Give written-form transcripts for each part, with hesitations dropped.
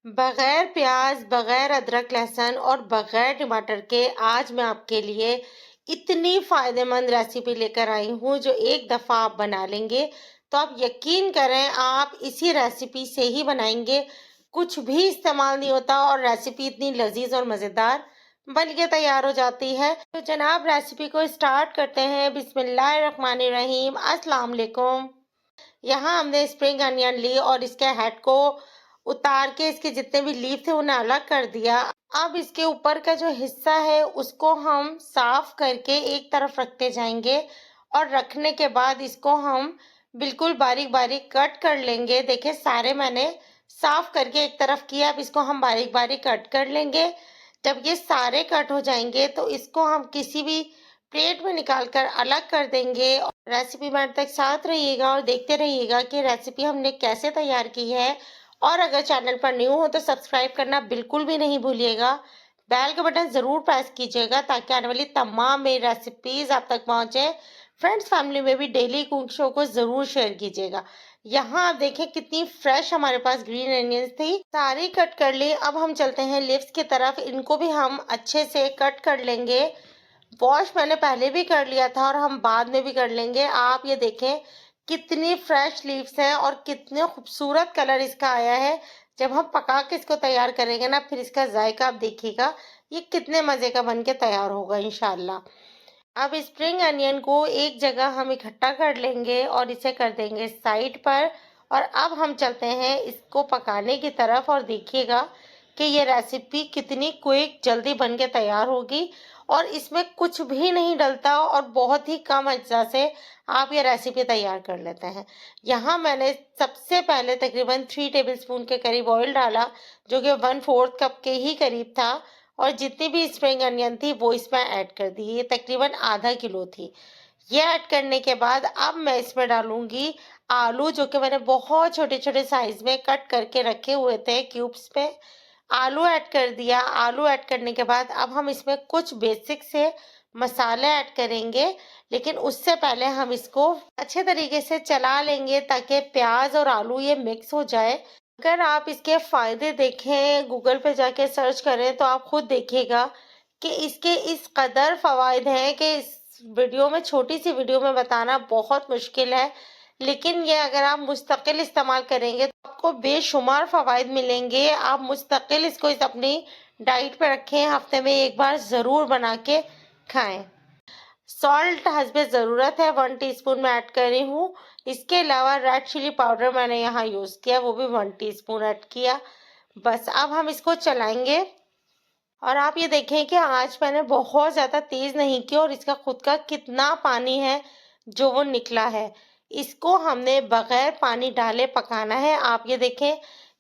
बगैर प्याज, बगैर अदरक लहसुन और बगैर टमाटर के आज मैं आपके लिए इतनी फायदेमंद रेसिपी लेकर आई हूँ जो एक दफ़ा आप बना लेंगे तो आप यकीन करें आप इसी रेसिपी से ही बनाएंगे। कुछ भी इस्तेमाल नहीं होता और रेसिपी इतनी लजीज और मज़ेदार बन के तैयार हो जाती है। तो जनाब रेसिपी को स्टार्ट करते हैं। बिस्मिल्लाहिर्रहमानिर्रहीम। अस्सलाम वालेकुम। यहाँ हमने स्प्रिंग अनियन ली और इसके हेड को उतार के इसके जितने भी लीफ थे उन्हें अलग कर दिया। अब इसके ऊपर का जो हिस्सा है उसको हम साफ करके एक तरफ रखते जाएंगे और रखने के बाद इसको हम बिल्कुल बारीक बारीक कट कर लेंगे। देखिए सारे मैंने साफ करके एक तरफ किया। अब इसको हम बारीक बारीक कट कर लेंगे। जब ये सारे कट हो जाएंगे तो इसको हम किसी भी प्लेट में निकाल कर अलग कर देंगे। और रेसिपी में अंत तक साथ रहिएगा और देखते रहिएगा कि रेसिपी हमने कैसे तैयार की है। और अगर चैनल पर न्यू हो तो सब्सक्राइब करना बिल्कुल भी नहीं भूलिएगा। बेल का बटन जरूर प्रेस कीजिएगा ताकि आने वाली तमाम मेरी रेसिपीज आप तक पहुंचे। फ्रेंड्स फैमिली में भी डेली कुकिंग शो को जरूर शेयर कीजिएगा। यहाँ आप देखें कितनी फ्रेश हमारे पास ग्रीन अनियंस थी, सारी कट कर ली। अब हम चलते हैं लिव्स की तरफ। इनको भी हम अच्छे से कट कर लेंगे। वॉश मैंने पहले भी कर लिया था और हम बाद में भी कर लेंगे। आप ये देखें कितनी फ्रेश लीव्स हैं और कितने खूबसूरत कलर इसका आया है। जब हम पका के इसको तैयार करेंगे ना फिर इसका जायका आप देखिएगा ये कितने मज़े का बन के तैयार होगा इंशाल्लाह। अब स्प्रिंग अनियन को एक जगह हम इकट्ठा कर लेंगे और इसे कर देंगे साइड पर। और अब हम चलते हैं इसको पकाने की तरफ और देखिएगा कि ये रेसिपी कितनी क्विक जल्दी बन के तैयार होगी और इसमें कुछ भी नहीं डलता और बहुत ही कम अज्जा से आप ये रेसिपी तैयार कर लेते हैं। यहाँ मैंने सबसे पहले तकरीबन 3 टेबलस्पून के करीब ऑयल डाला जो कि 1/4 कप के ही करीब था। और जितनी भी स्प्रिंग अनियन थी वो इसमें ऐड कर दी। ये तकरीबन आधा किलो थी। ये ऐड करने के बाद अब मैं इसमें डालूंगी आलू जो कि मैंने बहुत छोटे छोटे साइज में कट करके रखे हुए थे क्यूब्स पे। आलू ऐड कर दिया। आलू ऐड करने के बाद अब हम इसमें कुछ बेसिक से मसाले ऐड करेंगे, लेकिन उससे पहले हम इसको अच्छे तरीके से चला लेंगे ताकि प्याज और आलू ये मिक्स हो जाए। अगर आप इसके फायदे देखें, गूगल पे जाके सर्च करें तो आप खुद देखिएगा कि इसके इस कदर फवायद हैं कि इस वीडियो में, छोटी सी वीडियो में बताना बहुत मुश्किल है। लेकिन ये अगर आप मुस्तकिल इस्तेमाल करेंगे तो आपको बेशुमार फवायद मिलेंगे। आप मुस्तकिल इसको अपनी डाइट पे रखें, हफ्ते में एक बार ज़रूर बना के खाएं। सॉल्ट हस्बे ज़रूरत है 1 टीस्पून में ऐड कर रही हूँ। इसके अलावा रेड चिली पाउडर मैंने यहाँ यूज़ किया, वो भी 1 टीस्पून ऐड किया। बस अब हम इसको चलाएंगे। और आप ये देखें कि आज मैंने बहुत ज़्यादा तेज़ नहीं किया और इसका खुद का कितना पानी है जो वो निकला है। इसको हमने बगैर पानी डाले पकाना है। आप ये देखें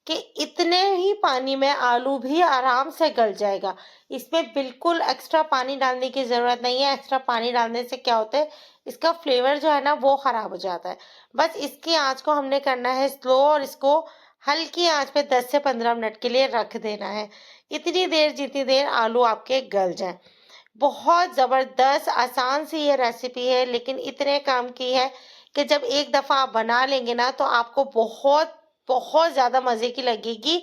कि इतने ही पानी में आलू भी आराम से गल जाएगा। इसमें बिल्कुल एक्स्ट्रा पानी डालने की ज़रूरत नहीं है। एक्स्ट्रा पानी डालने से क्या होता है, इसका फ्लेवर जो है ना वो ख़राब हो जाता है। बस इसकी आंच को हमने करना है स्लो और इसको हल्की आंच पे 10 से 15 मिनट के लिए रख देना है। इतनी देर जितनी देर आलू आपके गल जाएं। बहुत ज़बरदस्त आसान सी ये रेसिपी है, लेकिन इतने काम की है कि जब एक दफ़ा आप बना लेंगे ना तो आपको बहुत बहुत ज़्यादा मज़े की लगेगी।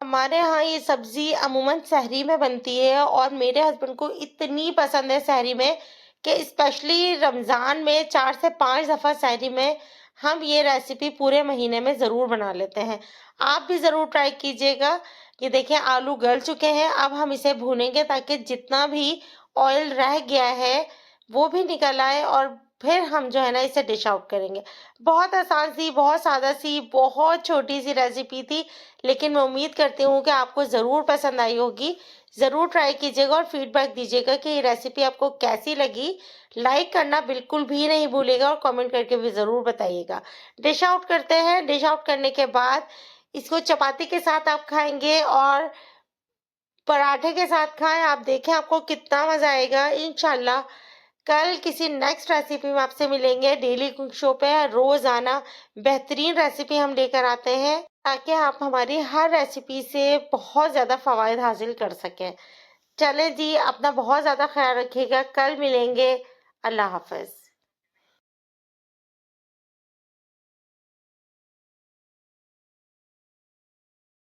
हमारे यहाँ ये सब्ज़ी अमूमन सहरी में बनती है और मेरे हस्बैंड को इतनी पसंद है सहरी में कि स्पेशली रमज़ान में 4 से 5 दफ़ा सहरी में हम ये रेसिपी पूरे महीने में ज़रूर बना लेते हैं। आप भी ज़रूर ट्राई कीजिएगा। ये देखिए आलू गल चुके हैं। अब हम इसे भूनेंगे ताकि जितना भी ऑयल रह गया है वो भी निकल आए और फिर हम जो है ना इसे डिश आउट करेंगे। बहुत आसान सी, बहुत सादा सी, बहुत छोटी सी रेसिपी थी, लेकिन मैं उम्मीद करती हूँ कि आपको ज़रूर पसंद आई होगी। ज़रूर ट्राई कीजिएगा और फीडबैक दीजिएगा कि ये रेसिपी आपको कैसी लगी। लाइक करना बिल्कुल भी नहीं भूलिएगा और कमेंट करके भी ज़रूर बताइएगा। डिश आउट करते हैं। डिश आउट करने के बाद इसको चपाती के साथ आप खाएंगे और पराठे के साथ खाएं। आप देखें आपको कितना मज़ा आएगा। इंशाल्लाह कल किसी नेक्स्ट रेसिपी में आपसे मिलेंगे। डेली कुक शो पे रोज़ाना बेहतरीन रेसिपी हम लेकर आते हैं ताकि आप हमारी हर रेसिपी से बहुत ज़्यादा फ़वाद हासिल कर सकें। चलें जी, अपना बहुत ज़्यादा ख्याल रखिएगा। कल मिलेंगे। अल्लाह हाफ़िज़।